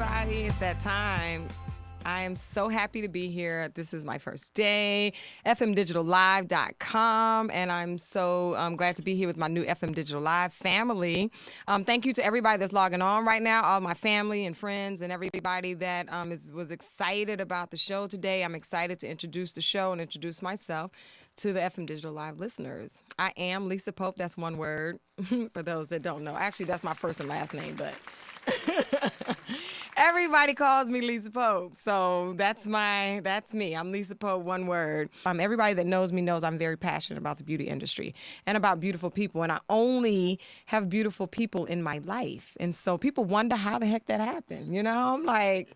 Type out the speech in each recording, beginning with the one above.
everybody. It's that time. I am so happy to be here. This is my first day, fmdigitallive.com, and I'm so glad to be here with my new FM Digital Live family. Thank you to everybody that's logging on right now, all my family and friends and everybody that was excited about the show today. I'm excited to introduce the show and introduce myself to the FM Digital Live listeners. I am Lisa Pope. That's one word for those that don't know. Actually, that's my first and last name, but everybody calls me Lisa Pope. So that's me. I'm Lisa Pope, one word. Everybody that knows me knows I'm very passionate about the beauty industry and about beautiful people. And I only have beautiful people in my life. And so people wonder how the heck that happened. You know, I'm like,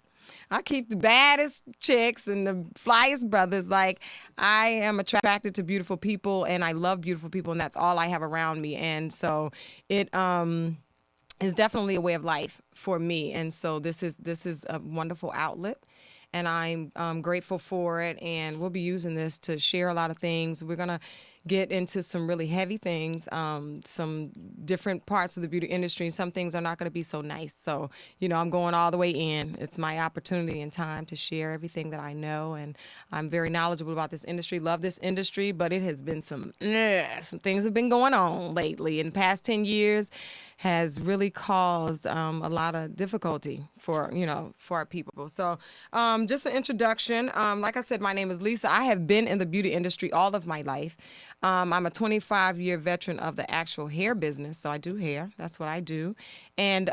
I keep the baddest chicks and the flyest brothers. Like, I am attracted to beautiful people and I love beautiful people, and that's all I have around me. And so it is definitely a way of life for me. And so this is a wonderful outlet, and I'm grateful for it. And we'll be using this to share a lot of things. We're going to get into some really heavy things, some different parts of the beauty industry. Some things are not going to be so nice. So, I'm going all the way in. It's my opportunity and time to share everything that I know. And I'm very knowledgeable about this industry, love this industry, but it has been some things have been going on lately. In the past 10 years has really caused a lot of difficulty for our people. So just an introduction. Like I said, my name is Lisa. I have been in the beauty industry all of my life. I'm a 25-year veteran of the actual hair business, so I do hair. That's what I do. And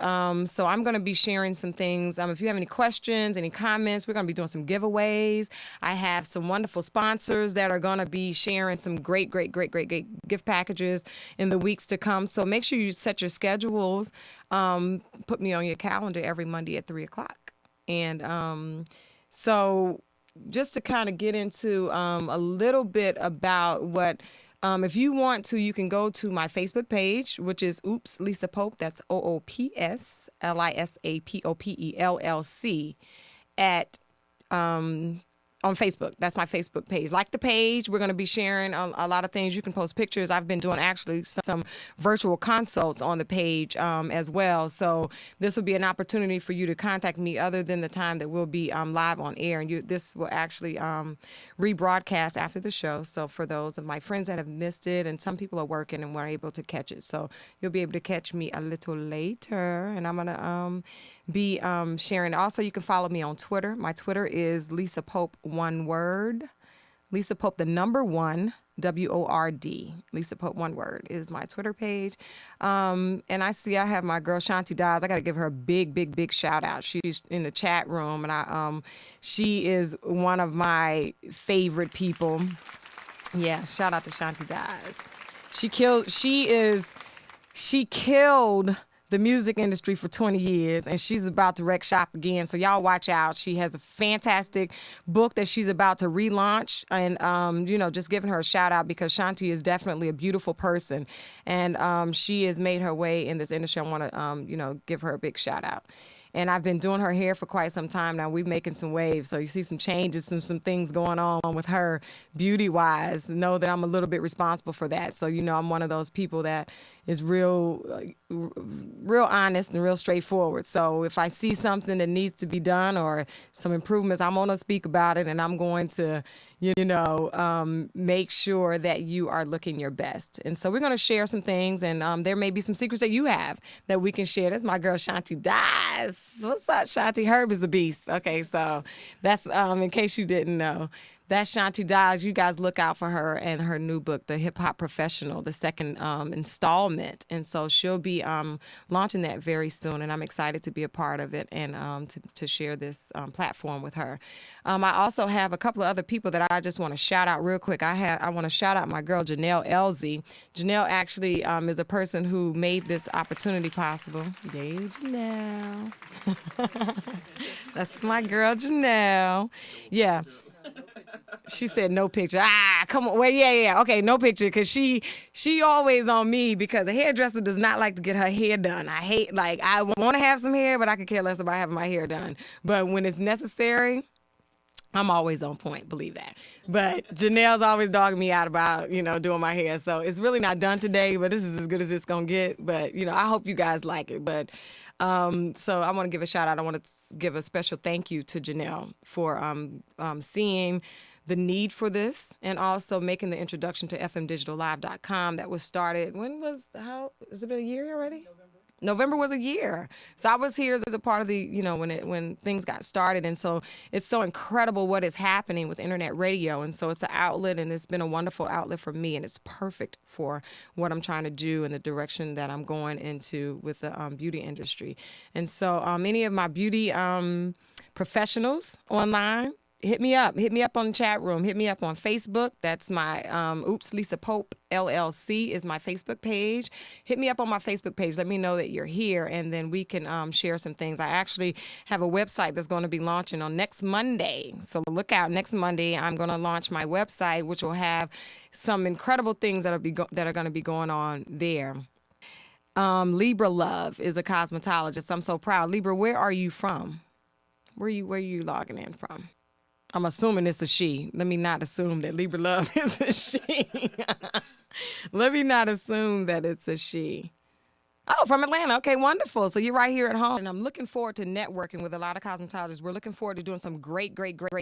so I'm going to be sharing some things. If you have any questions, any comments, we're going to be doing some giveaways. I have some wonderful sponsors that are going to be sharing some great gift packages in the weeks to come. So make sure you set your schedules. Put me on your calendar every Monday at 3 o'clock. And so just to kind of get into a little bit about what, if you want to, you can go to my Facebook page, which is Oops Lisa Pope. That's OOPSLISAPOPELLC at on Facebook. That's my Facebook page. Like the page, we're going to be sharing a lot of things. You can post pictures. I've been doing actually some virtual consults on the page as well. So this will be an opportunity for you to contact me other than the time that we'll be live on air. And this will actually rebroadcast after the show. So for those of my friends that have missed it, and some people are working and weren't able to catch it. So you'll be able to catch me a little later. And I'm going to be sharing. Also, you can follow me on Twitter. My Twitter is Lisa Pope, one word. Lisa Pope, the number one, WORD. Lisa Pope, one word is my Twitter page. And I have my girl Shanti Dawes. I got to give her a big shout out. She's in the chat room, and she is one of my favorite people. Yeah, shout out to Shanti Dawes. She killed the music industry for 20 years, and she's about to wreck shop again. So y'all watch out. She has a fantastic book that she's about to relaunch, and just giving her a shout out because Shanti is definitely a beautiful person, and she has made her way in this industry. I want to give her a big shout out. And I've been doing her hair for quite some time now. We're making some waves. So you see some changes, some things going on with her beauty-wise. Know that I'm a little bit responsible for that. So, I'm one of those people that is real honest and real straightforward. So if I see something that needs to be done or some improvements, I'm going to speak about it, and I'm going to make sure that you are looking your best. And so we're going to share some things, and there may be some secrets that you have that we can share. That's my girl Shanti Dawes. What's up, Shanti? Herb is a beast. Okay, so that's in case you didn't know. That's Shanti Dawes. You guys look out for her and her new book, The Hip Hop Professional, the second installment. And so she'll be launching that very soon, and I'm excited to be a part of it and to share this platform with her. I also have a couple of other people that I just want to shout out real quick. I want to shout out my girl Janelle Elzy. Janelle actually is a person who made this opportunity possible. Yay, Janelle. That's my girl Janelle. Yeah. She said no picture. Come on. Well, yeah. Okay, no picture, because she always on me because a hairdresser does not like to get her hair done. I want to have some hair, but I could care less about having my hair done. But when it's necessary, I'm always on point, believe that. But Janelle's always dogging me out about, doing my hair. So it's really not done today, but this is as good as it's going to get. But, I hope you guys like it. But so I want to give a shout out. I want to give a special thank you to Janelle for seeing the need for this and also making the introduction to fmdigitallive.com that was started. Has it been a year already? November was a year. So I was here as a part of the, when things got started. And so it's so incredible what is happening with internet radio. And so it's an outlet, and it's been a wonderful outlet for me. And it's perfect for what I'm trying to do and the direction that I'm going into with the beauty industry. And so any of my beauty professionals online, hit me up on the chat room. Hit me up on Facebook. That's my Lisa Pope LLC is my Facebook page. Hit me up on my Facebook page. Let me know that you're here, and then we can share some things. I actually have a website that's going to be launching on next Monday. So look out. Next Monday, I'm going to launch my website, which will have some incredible things that are going to be going on there. Libra Love is a cosmetologist. I'm so proud. Libra, where are you from? Where are you logging in from? I'm assuming it's a she. Let me not assume that Libra Love is a she. Let me not assume that it's a she. Oh, from Atlanta. Okay, wonderful. So you're right here at home. And I'm looking forward to networking with a lot of cosmetologists. We're looking forward to doing some great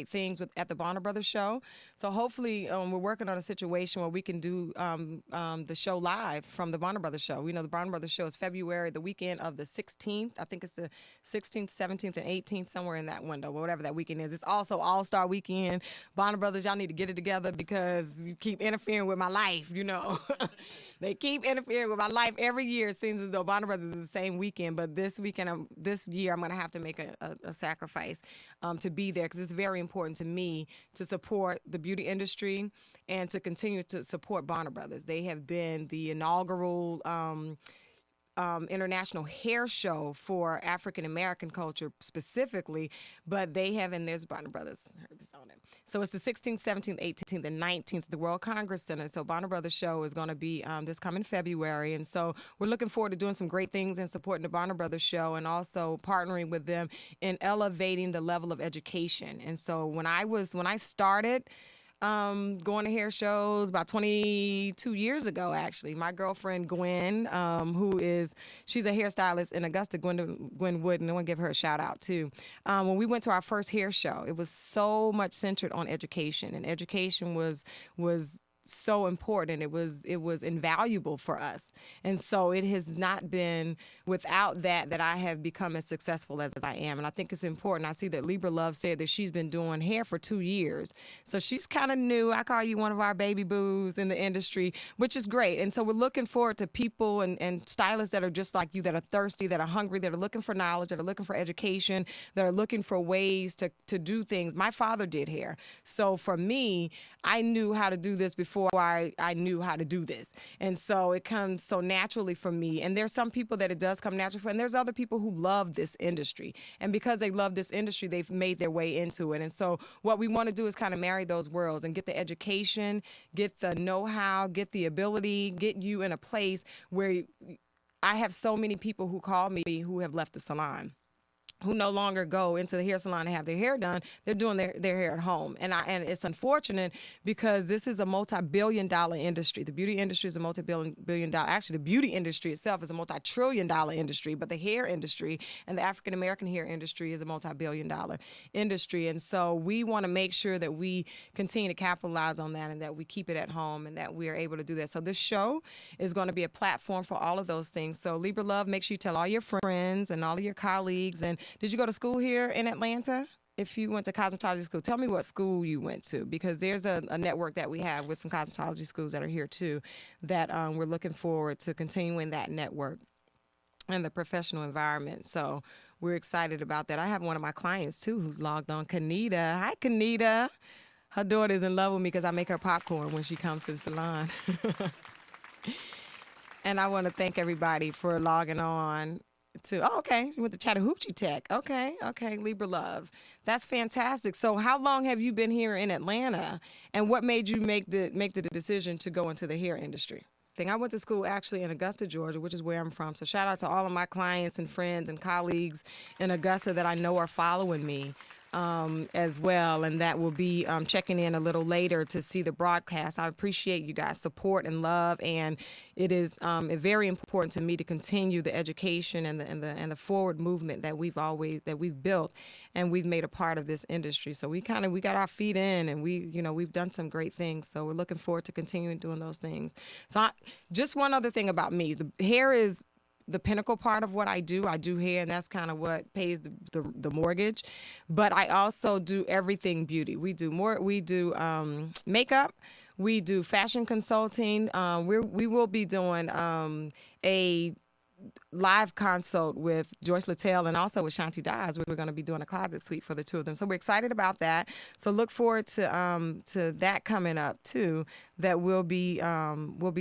things at the Bonner Brothers show. So hopefully we're working on a situation where we can do the show live from the Bonner Brothers show. The Bonner Brothers show is February, the weekend of the 16th. I think it's the 16th, 17th, and 18th, somewhere in that window, whatever that weekend is. It's also All-Star Weekend. Bonner Brothers, y'all need to get it together because you keep interfering with my life, They keep interfering with my life every year. It seems as though Bonner Brothers is the same weekend, but this year, I'm going to have to make a sacrifice to be there because it's very important to me to support the beauty industry and to continue to support Bonner Brothers. They have been the inaugural international hair show for African American culture specifically, but they have, and there's Bonner Brothers on it. So it's the 16th, 17th, 18th, and 19th at the World Congress Center. So Bonner Brothers show is going to be this coming February, and so we're looking forward to doing some great things and supporting the Bonner Brothers show, and also partnering with them in elevating the level of education. And so when I started going to hair shows about 22 years ago, actually. My girlfriend, Gwen, she's a hairstylist in Augusta, Gwen Wood, and I want to give her a shout out too. When we went to our first hair show, it was so much centered on education, and education was so important. It was invaluable for us. And so it has not been without that I have become as successful as I am. And I think it's important. I see that Libra Love said that she's been doing hair for 2 years. So she's kind of new. I call you one of our baby boos in the industry, which is great. And so we're looking forward to people and stylists that are just like you, that are thirsty, that are hungry, that are looking for knowledge, that are looking for education, that are looking for ways to do things. My father did hair. So for me, I knew how to do this before I knew how to do this. And so it comes so naturally for me. And there's some people that it does come naturally for, and there's other people who love this industry. And because they love this industry, they've made their way into it. And so what we want to do is kind of marry those worlds and get the education, get the know-how, get the ability, get you in a place where I have so many people who call me who have left the salon, who no longer go into the hair salon and have their hair done. They're doing their hair at home. And it's unfortunate because this is a multi-billion-dollar industry. The beauty industry is a multi-billion-dollar. Actually, the beauty industry itself is a multi-trillion-dollar industry, but the hair industry and the African-American hair industry is a multi-billion-dollar industry. And so we want to make sure that we continue to capitalize on that and that we keep it at home and that we are able to do that. So this show is going to be a platform for all of those things. So Libra Love, make sure you tell all your friends and all of your colleagues. And did you go to school here in Atlanta? If you went to cosmetology school, tell me what school you went to, because there's a network that we have with some cosmetology schools that are here too, that we're looking forward to continuing that network and the professional environment. So we're excited about that. I have one of my clients too who's logged on, Kanita. Hi, Kanita. Her daughter is in love with me because I make her popcorn when she comes to the salon. And I want to thank everybody for logging on. Okay, you went to Chattahoochee Tech. Okay, Libra Love. That's fantastic. So how long have you been here in Atlanta, and what made you make the decision to go into the hair industry? I went to school actually in Augusta, Georgia, which is where I'm from. So shout out to all of my clients and friends and colleagues in Augusta that I know are following me. as well, and that will be checking in a little later to see the broadcast. I appreciate you guys' support and love, and it is very important to me to continue the education and the forward movement that we've built and we've made a part of this industry. So we got our feet in, and we've done some great things. So we're looking forward to continuing doing those things. So just one other thing about me, the hair is the pinnacle part of what I do. I do hair, and that's kind of what pays the mortgage. But I also do everything beauty. We do makeup. We do fashion consulting. We will be doing a live consult with Joyce Littell and also with Shanti Daz. We're going to be doing a closet suite for the two of them. So we're excited about that. So look forward to that coming up too, that we'll be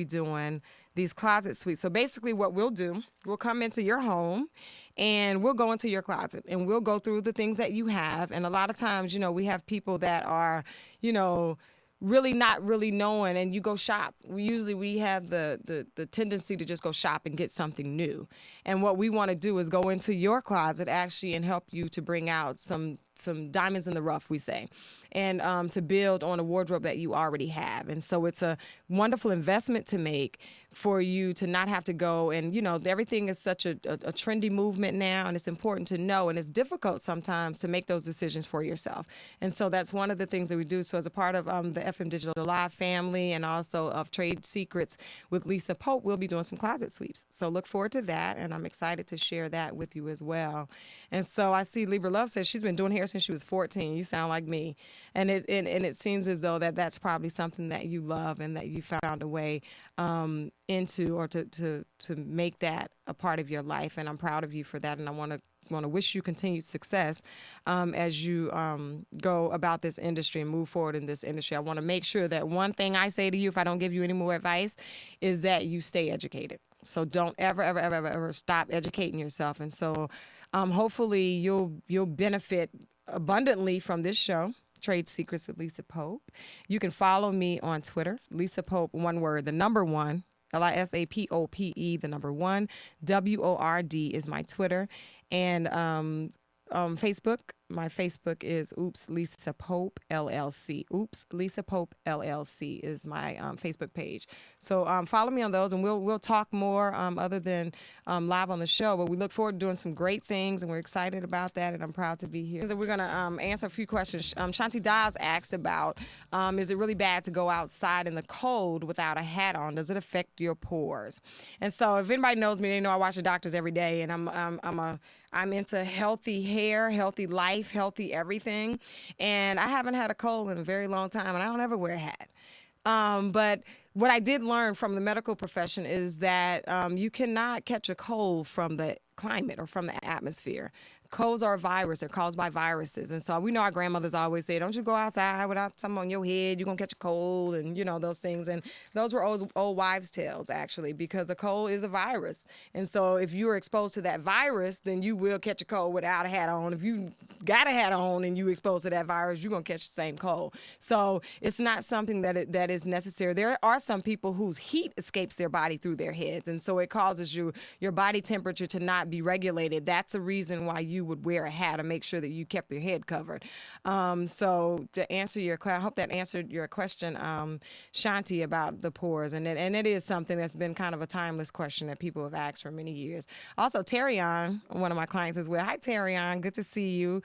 doing these closet suites. So basically what we'll do, we'll come into your home and we'll go into your closet and we'll go through the things that you have. And a lot of times, we have people that are, really not really knowing, and you go shop. We have the tendency to just go shop and get something new. And what we want to do is go into your closet actually and help you to bring out some diamonds in the rough, we say, and to build on a wardrobe that you already have. And so it's a wonderful investment to make for you to not have to go, and everything is such a trendy movement now, and it's important to know, and it's difficult sometimes to make those decisions for yourself. And so that's one of the things that we do. So as a part of the FM Digital Live family and also of Trade Secrets with Lisa Pope, we'll be doing some closet sweeps. So look forward to that, and I'm excited to share that with you as well. And so I see Libra Love says she's been doing hair since she was 14. You sound like me. And it seems as though that's probably something that you love and that you found a way into, or to make that a part of your life. And I'm proud of you for that. And I want to wish you continued success as you go about this industry and move forward in this industry. I want to make sure that one thing I say to you, if I don't give you any more advice, is that you stay educated. So don't ever stop educating yourself. And so hopefully you'll benefit abundantly from this show, Trade Secrets with Lisa Pope. You can follow me on Twitter, Lisa Pope, one word, the number one, LISAPOPE, the number one, WORD is my Twitter. And Facebook, my Facebook is Oops Lisa Pope LLC. Oops Lisa Pope LLC is my Facebook page. So follow me on those, and we'll talk more other than live on the show. But we look forward to doing some great things, and we're excited about that. And I'm proud to be here. So we're gonna answer a few questions. Shanti Daz asked about: is it really bad to go outside in the cold without a hat on? Does it affect your pores? And so if anybody knows me, they know I watch the doctors every day, and I'm into healthy hair, healthy life, healthy everything. And I haven't had a cold in a very long time, and I don't ever wear a hat. But what I did learn from the medical profession is that you cannot catch a cold from the climate or from the atmosphere. Colds are a virus. They're caused by viruses. And so we know our grandmothers always say, don't you go outside without something on your head. You're going to catch a cold and, those things. And those were old wives' tales, actually, because a cold is a virus. And so if you're exposed to that virus, then you will catch a cold without a hat on. If you got a hat on and you exposed to that virus, you're going to catch the same cold. So it's not something that is necessary. There are some people whose heat escapes their body through their heads. And so it causes your body temperature to not be regulated. That's a reason why you would wear a hat to make sure that you kept your head covered. So to answer your question, I hope that answered your question, Shanti, about the pores. And it is something that's been kind of a timeless question that people have asked for many years. Also, Terrion, one of my clients as well. Hi, Terrion. Good to see you.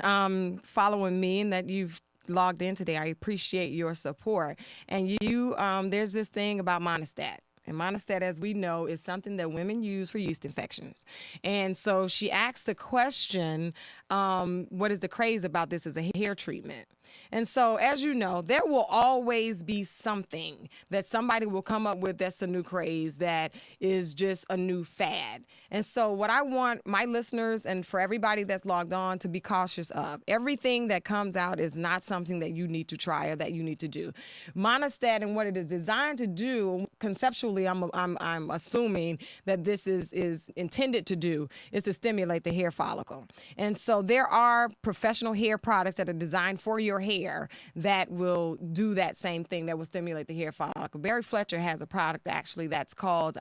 Following me and that you've logged in today. I appreciate your support. And there's this thing about Monistat. And Monistat, as we know, is something that women use for yeast infections. And so she asked the question, what is the craze about this as a hair treatment? And so, as you know, there will always be something that somebody will come up with that's a new craze, that is just a new fad. And so what I want my listeners and for everybody that's logged on to be cautious of, everything that comes out is not something that you need to try or that you need to do. Monistat and what it is designed to do, conceptually, I'm assuming that this is intended to do, is to stimulate the hair follicle. And so there are professional hair products that are designed for your hair that will do that same thing, that will stimulate the hair follicle. Barry Fletcher has a product actually that's called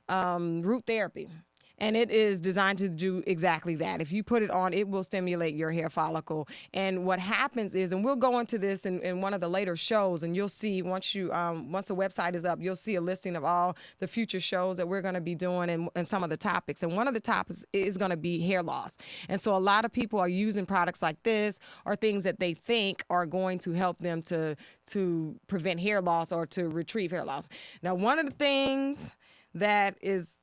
root therapy. And it is designed to do exactly that. If you put it on, it will stimulate your hair follicle. And what happens is, and we'll go into this in one of the later shows, and you'll see once the website is up, you'll see a listing of all the future shows that we're going to be doing and some of the topics. And one of the topics is going to be hair loss. And so a lot of people are using products like this or things that they think are going to help them to prevent hair loss or to retrieve hair loss. Now, one of the things that is,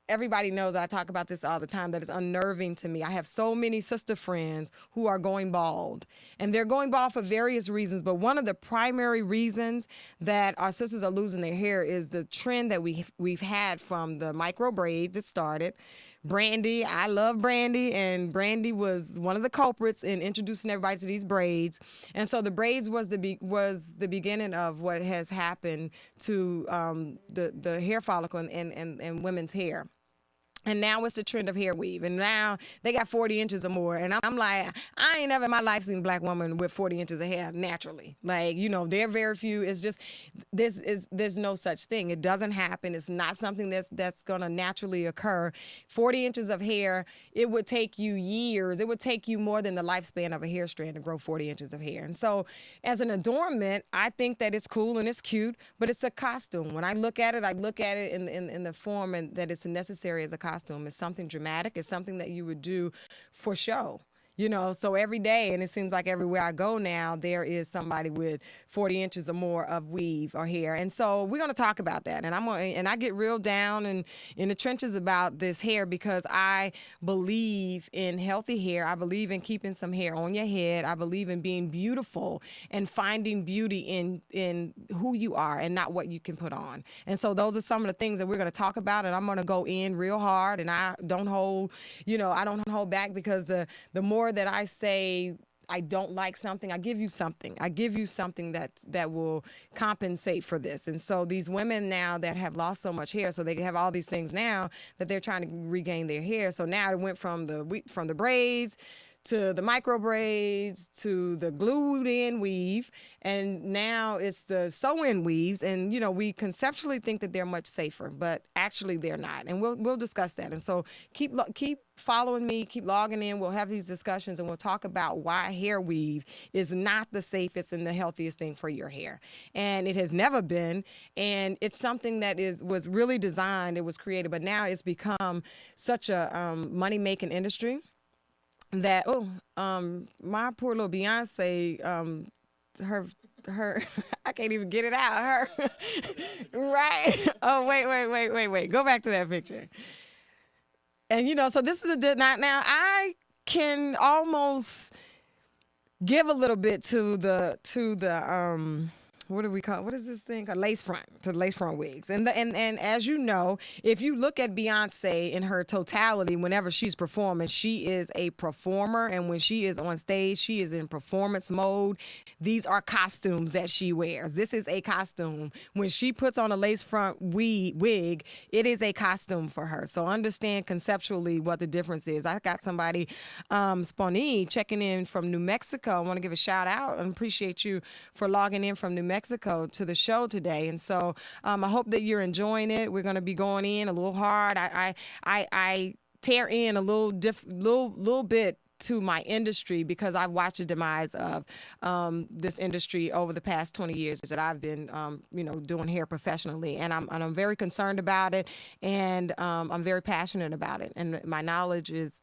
everybody knows I talk about this all the time, that is unnerving to me. I have so many sister friends who are going bald, and they're going bald for various reasons. But one of the primary reasons that our sisters are losing their hair is the trend that we've had from the micro braids that started. Brandy, I love Brandy, and Brandy was one of the culprits in introducing everybody to these braids. And so the braids was the beginning of what has happened to the hair follicle and women's hair. And now it's the trend of hair weave. And now they got 40 inches or more. And I'm like, I ain't never in my life seen a black woman with 40 inches of hair naturally. Like, there are very few. It's just, there's no such thing. It doesn't happen. It's not something that's going to naturally occur. 40 inches of hair, it would take you years. It would take you more than the lifespan of a hair strand to grow 40 inches of hair. And so as an adornment, I think that it's cool and it's cute, but it's a costume. When I look at it in the form and that it's necessary as a costume. It's something dramatic. It's something that you would do for show. So every day, and it seems like everywhere I go now, there is somebody with 40 inches or more of weave or hair. And so we're going to talk about that. And I get real down and in the trenches about this hair because I believe in healthy hair. I believe in keeping some hair on your head. I believe in being beautiful and finding beauty in who you are and not what you can put on. And so those are some of the things that we're going to talk about, and I'm going to go in real hard, and I don't hold back, because the more that I say I don't like something, I give you something. I give you something that will compensate for this. And so these women now that have lost so much hair, so they have all these things now that they're trying to regain their hair. So now it went from the braids to the micro braids to the glued in weave, and now it's the sew-in weaves. And we conceptually think that they're much safer, but actually they're not. And we'll discuss that. And so keep following me, keep logging in. We'll have these discussions, and we'll talk about why hair weave is not the safest and the healthiest thing for your hair. And it has never been. And it's something that was really designed, it was created, but now it's become such a money-making industry that my poor little Beyonce, her I can't even get it out. Her right? Oh, wait. Go back to that picture. And so this is now I can almost give a little bit to the what do we call, what is this thing called, lace front wigs. And as you know, if you look at Beyonce in her totality, whenever she's performing, she is a performer, and when she is on stage, she is in performance mode. These are costumes that she wears. This is a costume. When she puts on a lace front wig, it is a costume for her. So understand conceptually what the difference is. I got somebody, Spawny, checking in from New Mexico. I want to give a shout out and appreciate you for logging in from New Mexico to the show today. And so I hope that you're enjoying it. We're going to be going in a little hard. I tear in a little bit to my industry, because I've watched the demise of this industry over the past 20 years that I've been doing hair professionally, and I'm very concerned about it, and I'm very passionate about it, and my knowledge is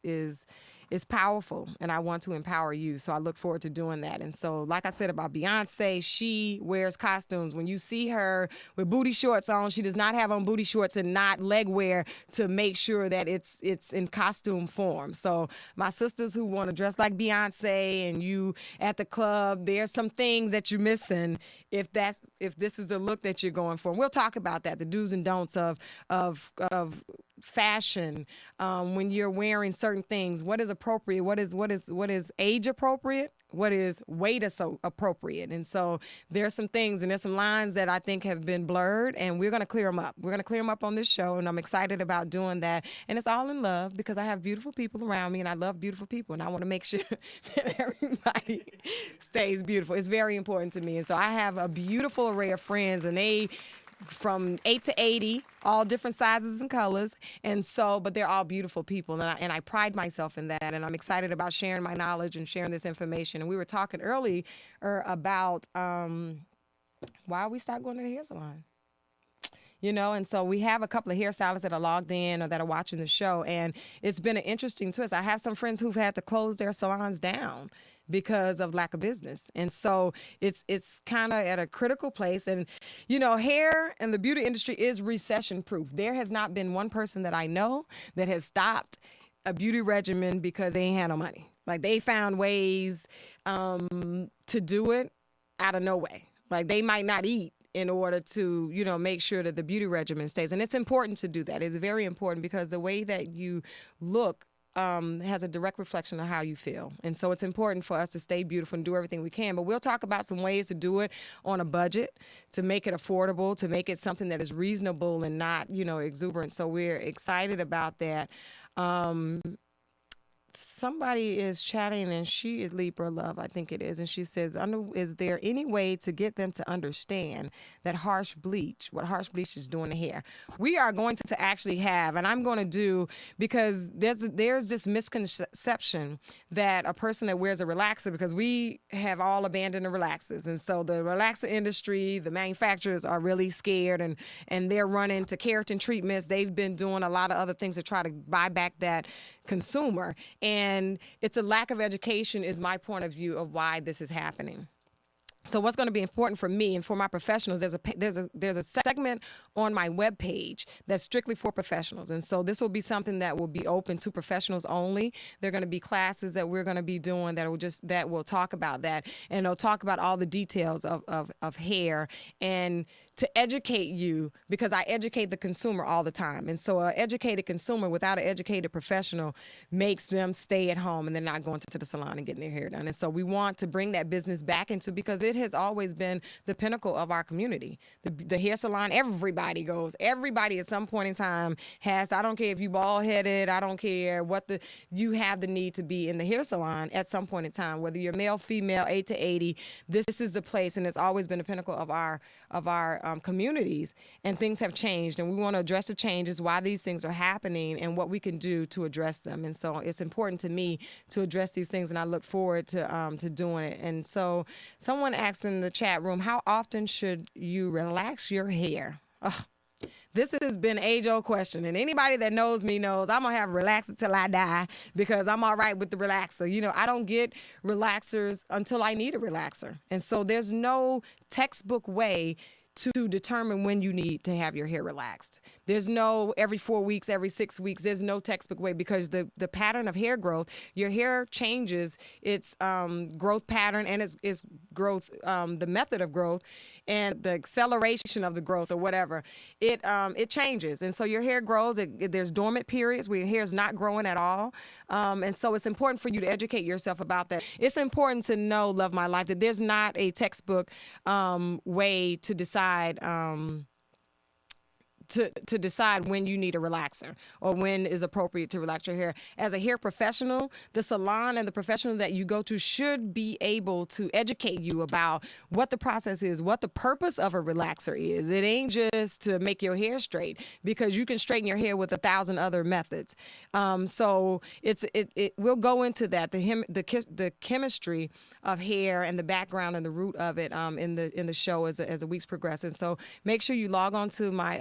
powerful, and I want to empower you. So I look forward to doing that. And so, like I said about Beyonce, she wears costumes. When you see her with booty shorts on, she does not have on booty shorts and not leg wear to make sure that it's in costume form. So my sisters who want to dress like Beyonce and you at the club, there's some things that you're missing if this is the look that you're going for. And we'll talk about that, the do's and don'ts of fashion, when you're wearing certain things. What is appropriate? What is age appropriate? What is weight appropriate? And so there's some things, and there's some lines that I think have been blurred, and we're going to clear them up. We're going to clear them up on this show, and I'm excited about doing that. And it's all in love, because I have beautiful people around me, and I love beautiful people, and I want to make sure that everybody stays beautiful. It's very important to me. And so I have a beautiful array of friends, and they from 8 to 80, all different sizes and colors. And so, but they're all beautiful people. And I pride myself in that. And I'm excited about sharing my knowledge and sharing this information. And we were talking earlier about why we stopped going to the hair salon. And so we have a couple of hairstylists that are logged in or that are watching the show, and it's been an interesting twist. I have some friends who've had to close their salons down because of lack of business. And so it's kind of at a critical place. And, hair and the beauty industry is recession proof. There has not been one person that I know that has stopped a beauty regimen because they ain't had no money. Like, they found ways to do it out of no way. Like, they might not eat in order to, make sure that the beauty regimen stays. And it's important to do that. It's very important because the way that you look has a direct reflection of how you feel. And so it's important for us to stay beautiful and do everything we can. But we'll talk about some ways to do it on a budget, to make it affordable, to make it something that is reasonable and not, exuberant. So we're excited about that. Somebody is chatting, and she is Libra Love, I think it is, and she says, is there any way to get them to understand that what harsh bleach is doing to hair? We are going to actually have, and I'm going to do, because there's this misconception that a person that wears a relaxer, because we have all abandoned the relaxers, and so the relaxer industry, the manufacturers are really scared, and they're running to keratin treatments. They've been doing a lot of other things to try to buy back that consumer, and it's a lack of education is my point of view of why this is happening. So what's going to be important for me and for my professionals, there's a segment on my webpage that's strictly for professionals. And so this will be something that will be open to professionals only. There are going to be classes that we're going to be doing that will talk about that. And they'll talk about all the details of hair and to educate you, because I educate the consumer all the time. And so an educated consumer without an educated professional makes them stay at home and they're not going to the salon and getting their hair done. And so we want to bring that business back because it has always been the pinnacle of our community. The hair salon, everybody goes. Everybody at some point in time has, I don't care if you bald headed, I don't care you have the need to be in the hair salon at some point in time, whether you're male, female, 8 to 80, this is the place, and it's always been the pinnacle of our communities, and things have changed, and we want to address the changes, why these things are happening, and what we can do to address them. And so it's important to me to address these things, and I look forward to doing it. And so someone asked in the chat room, how often should you relax your hair? This has been an age-old question, and anybody that knows me knows I'm going to have relaxer till I die, because I'm all right with the relaxer. I don't get relaxers until I need a relaxer. And so there's no textbook way to determine when you need to have your hair relaxed. There's no every 4 weeks, every 6 weeks. There's no textbook way, because the pattern of hair growth, your hair changes its growth pattern and its growth, the method of growth and the acceleration of the growth or whatever. It changes. And so your hair grows. There's dormant periods where your hair is not growing at all. And so it's important for you to educate yourself about that. It's important to know, Love My Life, that there's not a textbook way to decide to decide when you need a relaxer or when is appropriate to relax your hair. As a hair professional, the salon and the professional that you go to should be able to educate you about what the process is, what the purpose of a relaxer is. It ain't just to make your hair straight, because you can straighten your hair with 1,000 other methods. So we'll go into that, the chemistry of hair and the background and the root of it in the show as the weeks progress. And so make sure you log on to my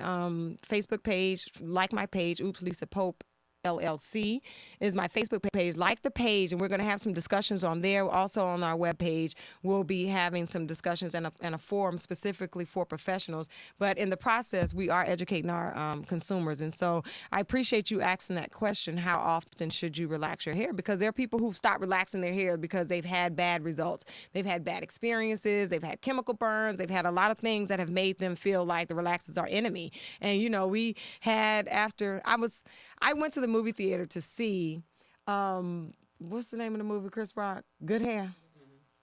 Facebook page, like my page, Oops, Lisa Pope LLC is my Facebook page. Like the page, and we're going to have some discussions on there. Also on our webpage, we'll be having some discussions and a forum specifically for professionals. But in the process, we are educating our consumers. And so I appreciate you asking that question, how often should you relax your hair? Because there are people who stop relaxing their hair because they've had bad results. They've had bad experiences. They've had chemical burns. They've had a lot of things that have made them feel like the relaxers are enemy. And, we had I went to the movie theater to see, what's the name of the movie, Chris Rock? Good Hair.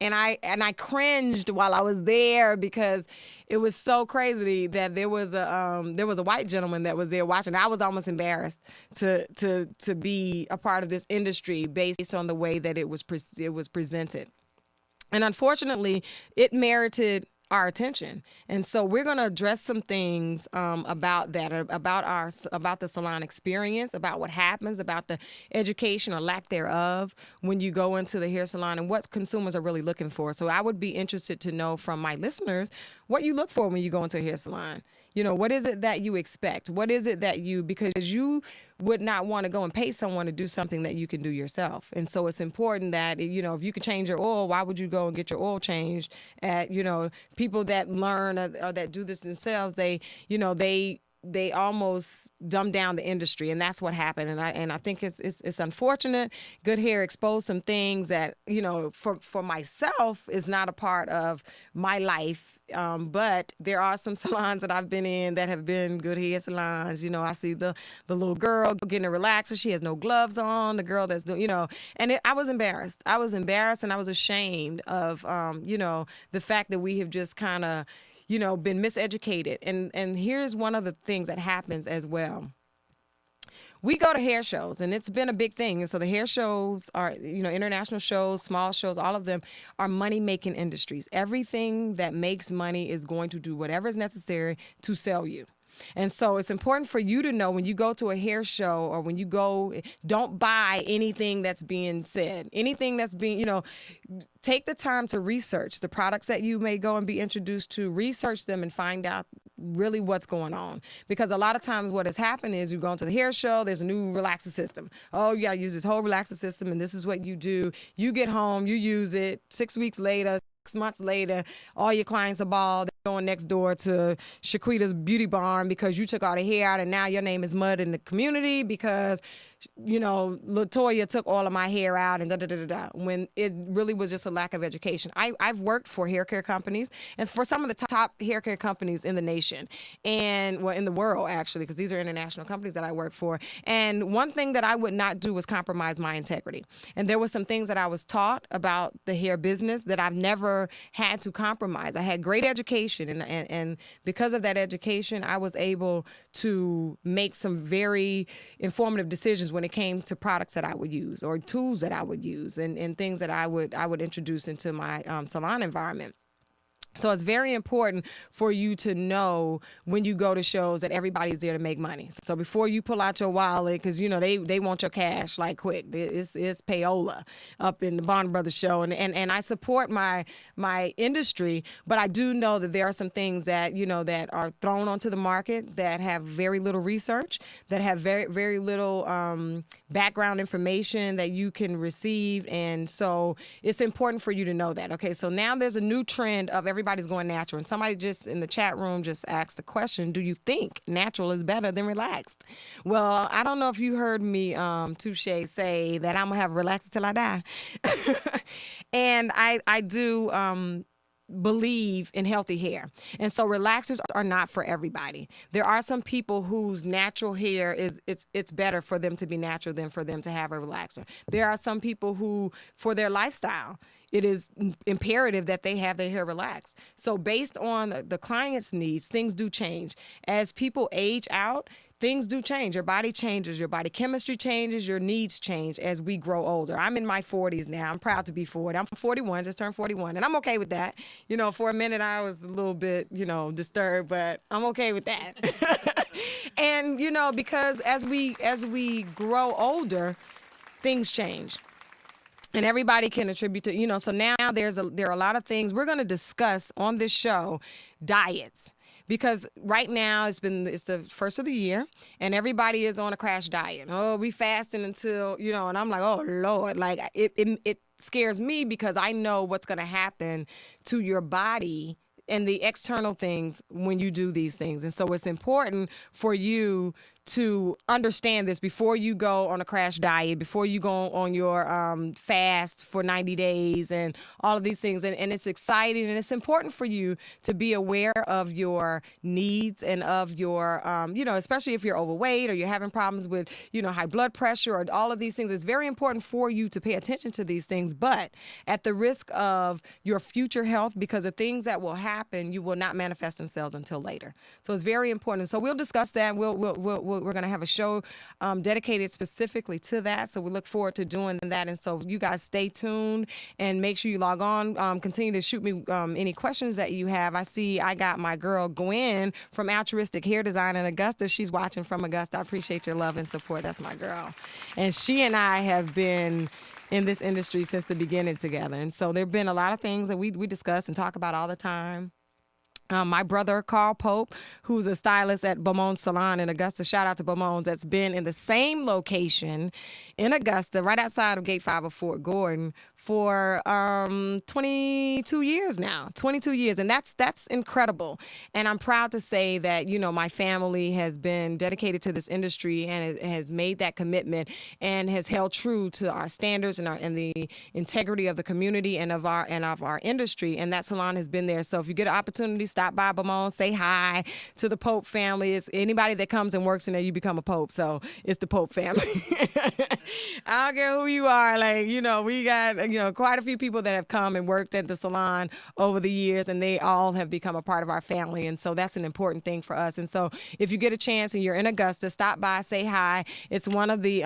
And I cringed while I was there, because it was so crazy that there was a white gentleman that was there watching. I was almost embarrassed to be a part of this industry based on the way that it was presented. And unfortunately, it merited our attention. And so we're going to address some things about that, about the salon experience, about what happens, about the education or lack thereof when you go into the hair salon, and what consumers are really looking for. So I would be interested to know from my listeners what you look for when you go into a hair salon. What is it that you expect? What is it that because you would not want to go and pay someone to do something that you can do yourself. And so it's important that, if you can change your oil, why would you go and get your oil changed at, people that learn or that do this themselves, they almost dumb down the industry, and that's what happened. And I think it's unfortunate. Good Hair exposed some things that for myself is not a part of my life. But there are some salons that I've been in that have been good hair salons. I see the little girl getting a relaxer. She has no gloves on. The girl that's doing, and I was embarrassed. I was embarrassed, and I was ashamed of, the fact that we have just kind of, been miseducated. And here's one of the things that happens as well. We go to hair shows, and it's been a big thing. And so the hair shows are, international shows, small shows, all of them are money-making industries. Everything that makes money is going to do whatever is necessary to sell you. And so it's important for you to know when you go to a hair show or when you go, don't buy anything that's being said, anything that's being, take the time to research the products that you may go and be introduced to, research them and find out really what's going on. Because a lot of times what has happened is you go into the hair show, there's a new relaxer system. Oh, you got to use this whole relaxer system, and this is what you do. You get home, you use it, 6 weeks later, 6 months later, all your clients are bald. They're going next door to Shaquita's Beauty Barn because you took all the hair out, and now your name is mud in the community because, LaToya took all of my hair out and da-da-da-da-da, when it really was just a lack of education. I've worked for hair care companies, and for some of the top hair care companies in the nation, and in the world, actually, because these are international companies that I work for. And one thing that I would not do was compromise my integrity. And there were some things that I was taught about the hair business that I've never had to compromise. I had great education, and because of that education, I was able to make some very informative decisions when it came to products that I would use or tools that I would use and things that I would introduce into my salon environment. So it's very important for you to know when you go to shows that everybody's there to make money. So before you pull out your wallet, because they want your cash like quick. It's payola up in the Bond Brothers show, and I support my industry, but I do know that there are some things that that are thrown onto the market that have very little research, that have very very little background information that you can receive, and so it's important for you to know that. Okay, so now there's a new trend of everybody's going natural. And somebody just in the chat room just asked the question, do you think natural is better than relaxed? Well, I don't know if you heard me, Touche, say that I'm going to have relaxed till I die. And I do believe in healthy hair. And so relaxers are not for everybody. There are some people whose natural hair it's better for them to be natural than for them to have a relaxer. There are some people who, for their lifestyle, it is imperative that they have their hair relaxed. So based on the client's needs, things do change. As people age out, things do change. Your body changes, your body chemistry changes, your needs change as we grow older. I'm in my 40s now. I'm proud to be 40. I'm 41, just turned 41, and I'm okay with that. For a minute I was a little bit, disturbed, but I'm okay with that. And, because as we grow older, things change. And everybody can attribute to, so now there are a lot of things we're going to discuss on this show, diets. Because right now it's the first of the year and everybody is on a crash diet. Oh, we fasting until, and I'm like, oh Lord, like it scares me because I know what's going to happen to your body and the external things when you do these things. And so it's important for you to understand this before you go on a crash diet, before you go on your fast for 90 days and all of these things. And it's exciting and it's important for you to be aware of your needs and of your, especially if you're overweight or you're having problems with, high blood pressure or all of these things. It's very important for you to pay attention to these things, but at the risk of your future health, because the things that will happen happen, you will not manifest themselves until later. So it's very important. So we'll discuss that. We're going to have a show dedicated specifically to that. So we look forward to doing that. And so you guys stay tuned and make sure you log on. Continue to shoot me any questions that you have. I got my girl Gwen from Altruistic Hair Design in Augusta. She's watching from Augusta. I appreciate your love and support. That's my girl. And she and I have been in this industry since the beginning together. And so there have been a lot of things that we discuss and talk about all the time. My brother, Carl Pope, who's a stylist at Beaumont's Salon in Augusta. Shout out to Beaumont's, that's been in the same location in Augusta, right outside of Gate 5 of Fort Gordon, for 22 years now. 22 years. And that's incredible. And I'm proud to say that, my family has been dedicated to this industry and has made that commitment and has held true to our standards and the integrity of the community and of our industry. And that salon has been there. So if you get an opportunity, stop by Beaumont, say hi to the Pope family. It's anybody that comes and works in there, you become a Pope. So it's the Pope family. I don't care who you are. We got, quite a few people that have come and worked at the salon over the years, and they all have become a part of our family. And so that's an important thing for us. And so if you get a chance and you're in Augusta, stop by, say hi. It's one of the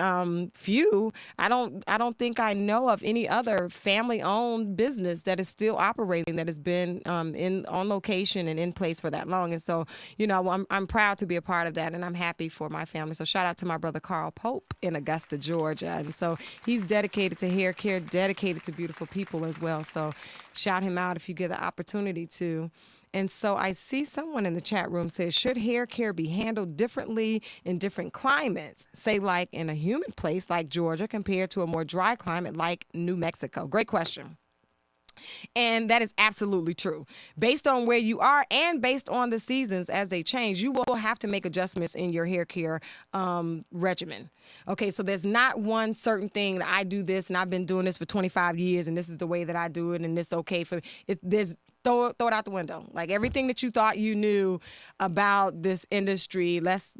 few. I don't think I know of any other family-owned business that is still operating, that has been on location and in place for that long. And so, I'm proud to be a part of that, and I'm happy for my family. So shout out to my brother Carl Pope in Augusta, Georgia. And so he's dedicated to hair care, dedicated to beautiful people as well. So shout him out if you get the opportunity to. And so I see someone in the chat room says, should hair care be handled differently in different climates, say like in a humid place like Georgia compared to a more dry climate like New Mexico? Great question. And that is absolutely true. Based on where you are and based on the seasons as they change, you will have to make adjustments in your hair care regimen. Okay, so there's not one certain thing that I do this and I've been doing this for 25 years and this is the way that I do it and it's okay for it. Throw it out the window. Like everything that you thought you knew about this industry, let's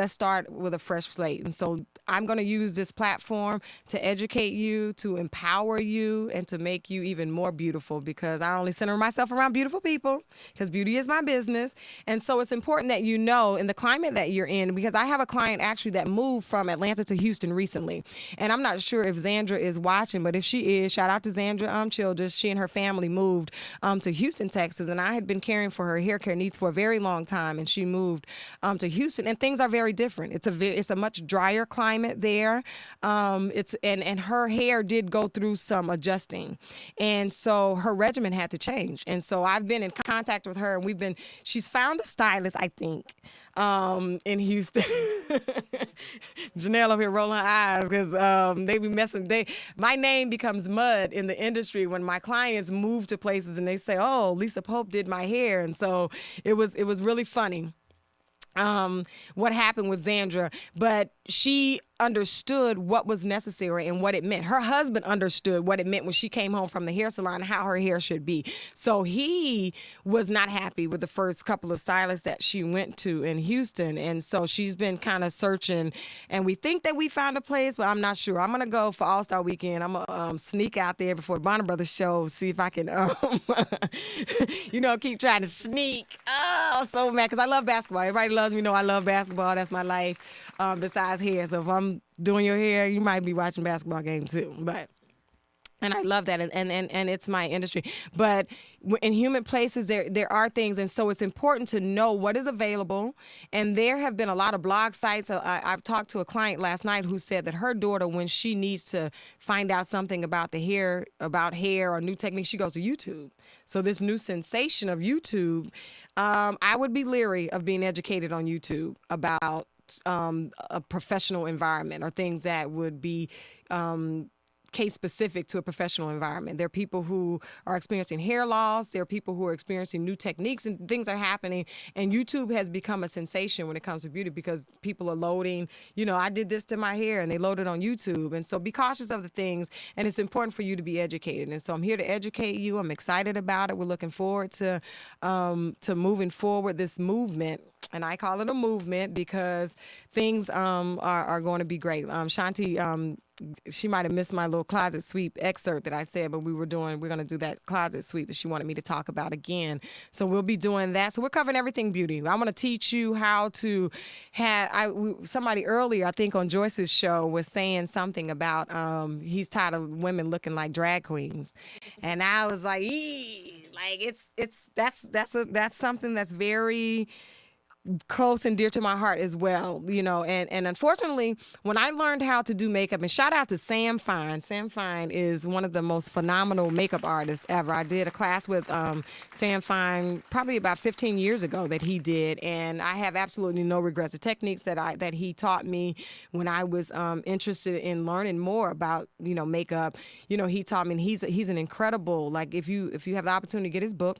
start with a fresh slate. And so I'm going to use this platform to educate you, to empower you, and to make you even more beautiful, because I only center myself around beautiful people because beauty is my business. And so it's important that you know in the climate that you're in, because I have a client actually that moved from Atlanta to Houston recently. And I'm not sure if Xandra is watching, but if she is, shout out to Xandra Childress. She and her family moved to Houston, Texas, and I had been caring for her hair care needs for a very long time, and she moved to Houston, and things are very different. It's a much drier climate there. And her hair did go through some adjusting, and so her regimen had to change. And so I've been in contact with her, and she's found a stylist, I think, in Houston. Janelle over here rolling her eyes because they be messing. My name becomes mud in the industry when my clients move to places and they say, "Oh, Lisa Pope did my hair," and so it was really funny. What happened with Xandra, but she understood what was necessary and what it meant. Her husband understood what it meant when she came home from the hair salon, how her hair should be. So he was not happy with the first couple of stylists that she went to in Houston. And so she's been kind of searching, and we think that we found a place, but I'm not sure. I'm going to go for All-Star Weekend. I'm going to sneak out there before the Bonner Brothers show, see if I can, keep trying to sneak. Oh, I'm so mad because I love basketball. Everybody loves me, know I love basketball. That's my life besides hair. So if I'm doing your hair, you might be watching basketball games too. And I love that, and it's my industry. But in human places, there are things, and so it's important to know what is available. And there have been a lot of blog sites. I've talked to a client last night who said that her daughter, when she needs to find out something about hair or new techniques, she goes to YouTube. So this new sensation of YouTube, I would be leery of being educated on YouTube about a professional environment or things that would be case specific to a professional environment. There are people who are experiencing hair loss. There are people who are experiencing new techniques, and things are happening. And YouTube has become a sensation when it comes to beauty because people are loading, I did this to my hair, and they load it on YouTube. And so be cautious of the things, and it's important for you to be educated. And so I'm here to educate you. I'm excited about it. We're looking forward to moving forward this movement. And I call it a movement because things are going to be great. Shanti she might have missed my little closet sweep excerpt that I said, but we're going to do that closet sweep that she wanted me to talk about again. So we'll be doing that. So we're covering everything beauty. I'm going to teach you how to somebody earlier, I think on Joyce's show, was saying something about he's tired of women looking like drag queens. And I was like, like that's something that's very close and dear to my heart as well, and unfortunately, when I learned how to do makeup, and shout out to Sam Fine. Sam Fine is one of the most phenomenal makeup artists ever. I did a class with Sam Fine probably about 15 years ago that he did, and I have absolutely no regrets. The techniques that he taught me when I was interested in learning more about makeup, he taught me, and he's an incredible, like, if you have the opportunity to get his book,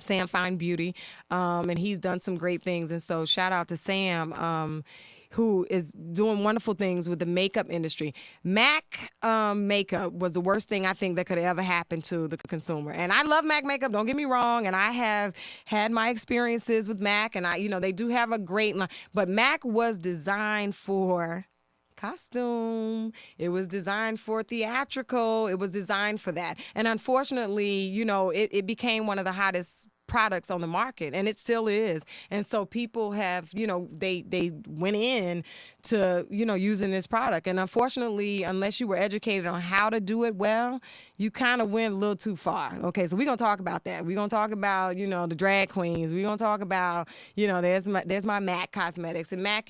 Sam Fine Beauty, and he's done some great things. And so shout out to Sam, who is doing wonderful things with the makeup industry. MAC makeup was the worst thing I think that could ever happen to the consumer. And I love MAC makeup, don't get me wrong, and I have had my experiences with MAC, and they do have a great line, but MAC was designed for costume. It was designed for theatrical. It was designed for that. And unfortunately, it became one of the hottest products on the market, and it still is. And so people have, they went in to, using this product. And unfortunately, unless you were educated on how to do it well, you kind of went a little too far. Okay, so we're going to talk about that. We're going to talk about, the drag queens. We're going to talk about, there's my MAC Cosmetics. And MAC,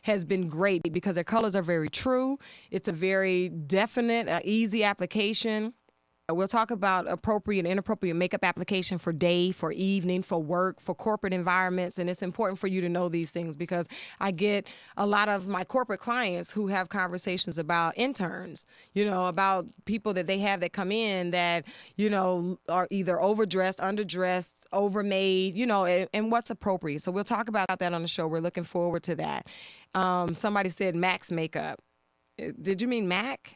has been great because their colors are very true. It's a very definite, easy application. We'll talk about appropriate and inappropriate makeup application for day, for evening, for work, for corporate environments. And it's important for you to know these things because I get a lot of my corporate clients who have conversations about interns, about people that they have that come in that, are either overdressed, underdressed, overmade, and what's appropriate. So we'll talk about that on the show. We're looking forward to that. Somebody said Max makeup. Did you mean MAC?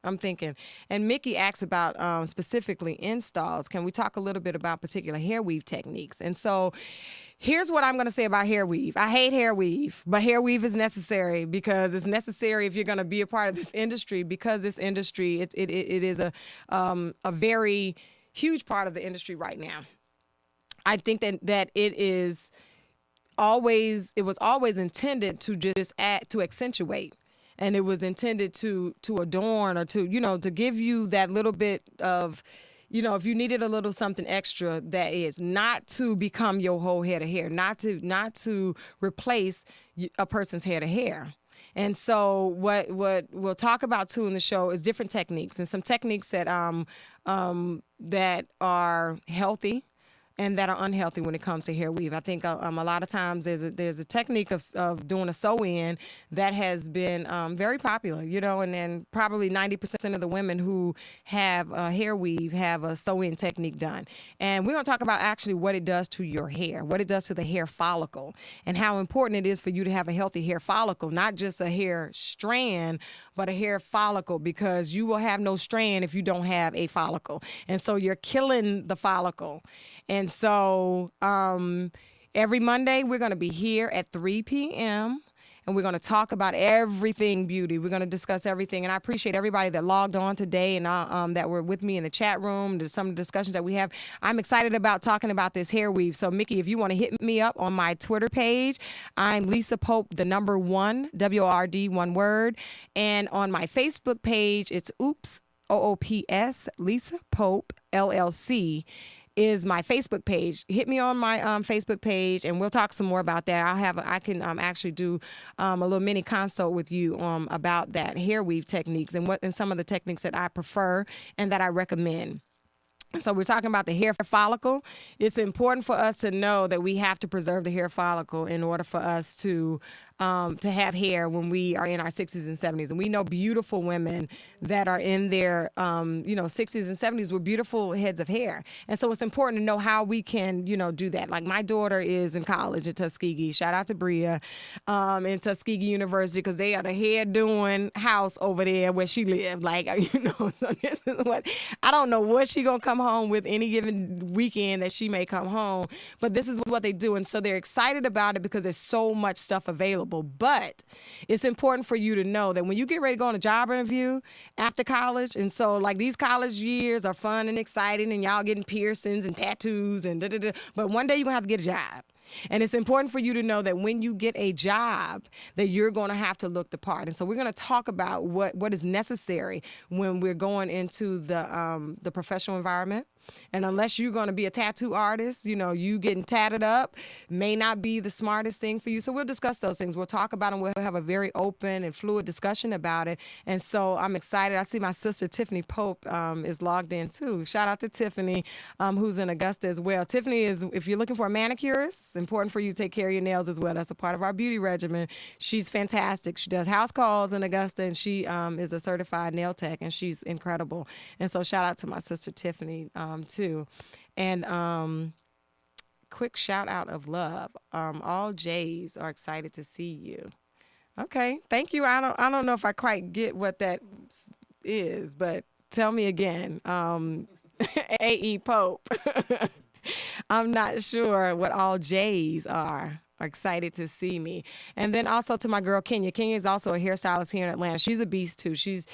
I'm thinking. And Mickey asks about specifically installs. Can we talk a little bit about particular hair weave techniques? And so here's what I'm going to say about hair weave. I hate hair weave, but hair weave is necessary because it's necessary if you're going to be a part of this industry, because this industry, it is a very huge part of the industry right now. I think that it was always intended to just to accentuate. And it was intended to adorn or to give you that little bit of, if you needed a little something extra, that is not to become your whole head of hair, not to replace a person's head of hair. And so what we'll talk about too in the show is different techniques and some techniques that that are healthy and that are unhealthy when it comes to hair weave. I think a lot of times there's a technique of doing a sew-in that has been very popular, and then probably 90% of the women who have hair weave have a sew-in technique done. And we're going to talk about actually what it does to your hair, what it does to the hair follicle, and how important it is for you to have a healthy hair follicle, not just a hair strand, but a hair follicle, because you will have no strand if you don't have a follicle. And so you're killing the follicle. And so every Monday, we're going to be here at 3 p.m., and we're going to talk about everything beauty. We're going to discuss everything. And I appreciate everybody that logged on today and that were with me in the chat room. There's some discussions that we have. I'm excited about talking about this hair weave. So, Mickey, if you want to hit me up on my Twitter page, I'm Lisa Pope, the number 1, WORD, one word. And on my Facebook page, it's Oops, OOPS, Lisa Pope, LLC. Is my Facebook page. Hit me on my Facebook page, and we'll talk some more about that. I can actually do a little mini consult with you about that hair weave techniques and some of the techniques that I prefer and that I recommend. So we're talking about the hair follicle. It's important for us to know that we have to preserve the hair follicle in order for us to have hair when we are in our 60s and 70s. And we know beautiful women that are in their 60s and 70s with beautiful heads of hair. And so it's important to know how we can, do that. Like my daughter is in college at Tuskegee. Shout out to Bria in Tuskegee University, because they are the hair doing house over there where she lived. Like, so this is what, I don't know what she gonna come home with any given weekend that she may come home, but this is what they do. And so they're excited about it because there's so much stuff available. available. But it's important for you to know that when you get ready to go on a job interview after college, and so like these college years are fun and exciting, and y'all getting piercings and tattoos and da-da-da, but one day you're going to have to get a job. And it's important for you to know that when you get a job, that you're going to have to look the part. And so we're going to talk about what is necessary when we're going into the professional environment. And unless you're going to be a tattoo artist, you getting tatted up may not be the smartest thing for you. So we'll discuss those things. We'll talk about them. We'll have a very open and fluid discussion about it. And so I'm excited. I see my sister Tiffany Pope is logged in too. Shout out to Tiffany, who's in Augusta as well. Tiffany is, if you're looking for a manicurist, it's important for you to take care of your nails as well. That's a part of our beauty regimen. She's fantastic. She does house calls in Augusta, and she is a certified nail tech, and she's incredible. And so shout out to my sister Tiffany too. And quick shout out of love. All J's are excited to see you. Okay, thank you. I don't know if I quite get what that is, but tell me again. AE Pope. I'm not sure what all J's are excited to see me. And then also to my girl Kenya. Kenya is also a hairstylist here in Atlanta. She's a beast too. She's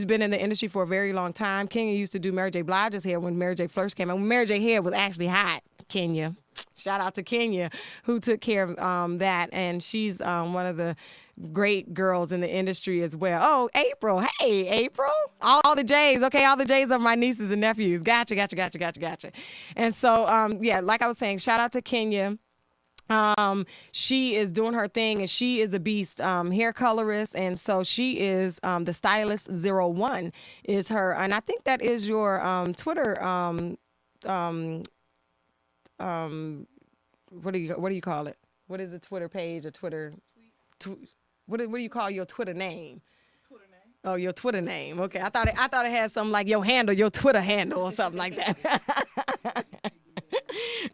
been in the industry for a very long time. Kenya used to do Mary J. Blige's hair when Mary J. first came out. When Mary J. hair was actually hot. Kenya. Shout out to Kenya, who took care of that. And she's one of the great girls in the industry as well. Oh, April. Hey, April. All the J's. Okay, all the J's are my nieces and nephews. Gotcha. And so, yeah, like I was saying, shout out to Kenya. She is doing her thing, and she is a beast, hair colorist. And so she is the Stylist01 is her. And I think that is your Twitter. What do you call it? What is the Twitter page or Twitter? What do you call your Twitter name? Twitter name. Oh, your Twitter name. Okay, I thought it had something like your handle, your Twitter handle, or something like that.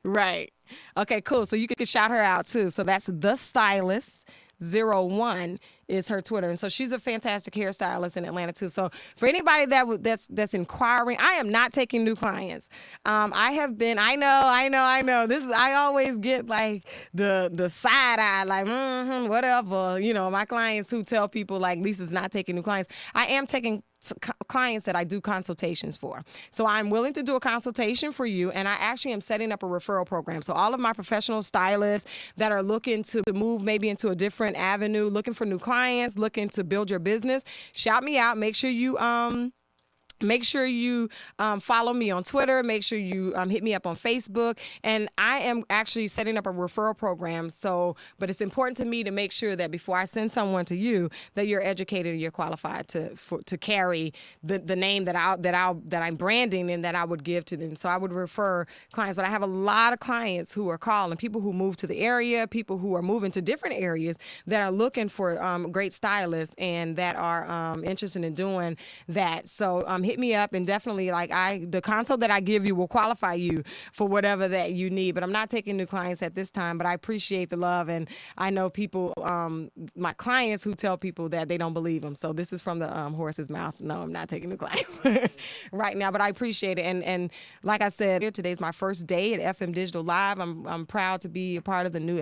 Right. Okay, cool. So you could shout her out too. So that's the Stylist01 is her Twitter. And so she's a fantastic hairstylist in Atlanta too. So for anybody that's inquiring, I am not taking new clients. I have been, I know. I always get like the side eye, like, whatever. My clients who tell people like Lisa's not taking new clients. I am taking clients that I do consultations for. So I'm willing to do a consultation for you, and I actually am setting up a referral program. So all of my professional stylists that are looking to move maybe into a different avenue, looking for new clients, looking to build your business, shout me out. Make sure you follow me on Twitter. Make sure you hit me up on Facebook. And I am actually setting up a referral program. But it's important to me to make sure that before I send someone to you, that you're educated and you're qualified to carry the name that I'm branding and that I would give to them. So I would refer clients. But I have a lot of clients who are calling, people who move to the area, people who are moving to different areas that are looking for great stylists and that are interested in doing that. So hit me up, and definitely the consult that I give you will qualify you for whatever that you need. But I'm not taking new clients at this time, but I appreciate the love. And I know people, my clients who tell people that they don't believe them. So this is from the horse's mouth. No, I'm not taking new clients right now, but I appreciate it. And like I said, today's my first day at FM Digital Live. I'm proud to be a part of the new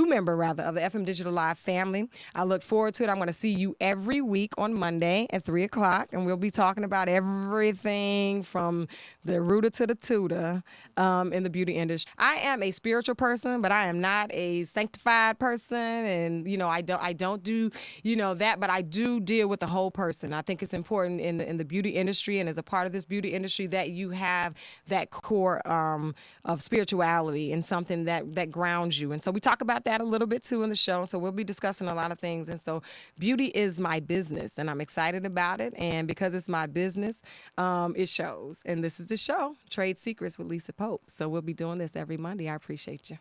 member of the FM Digital Live family. I look forward to it. I'm going to see you every week on Monday at 3:00, and we'll be talking about everything from the rooter to the tutor in the beauty industry. I am a spiritual person, but I am not a sanctified person, and I don't do that, but I do deal with the whole person. I think it's important in the beauty industry, and as a part of this beauty industry, that you have that core of spirituality and something that grounds you. And so we talk about that a little bit too in the show. So we'll be discussing a lot of things. And so beauty is my business, and I'm excited about it. And because it's my business, it shows. And this is the show, Trade Secrets with Lisa Pope. So we'll be doing this every Monday. I appreciate you.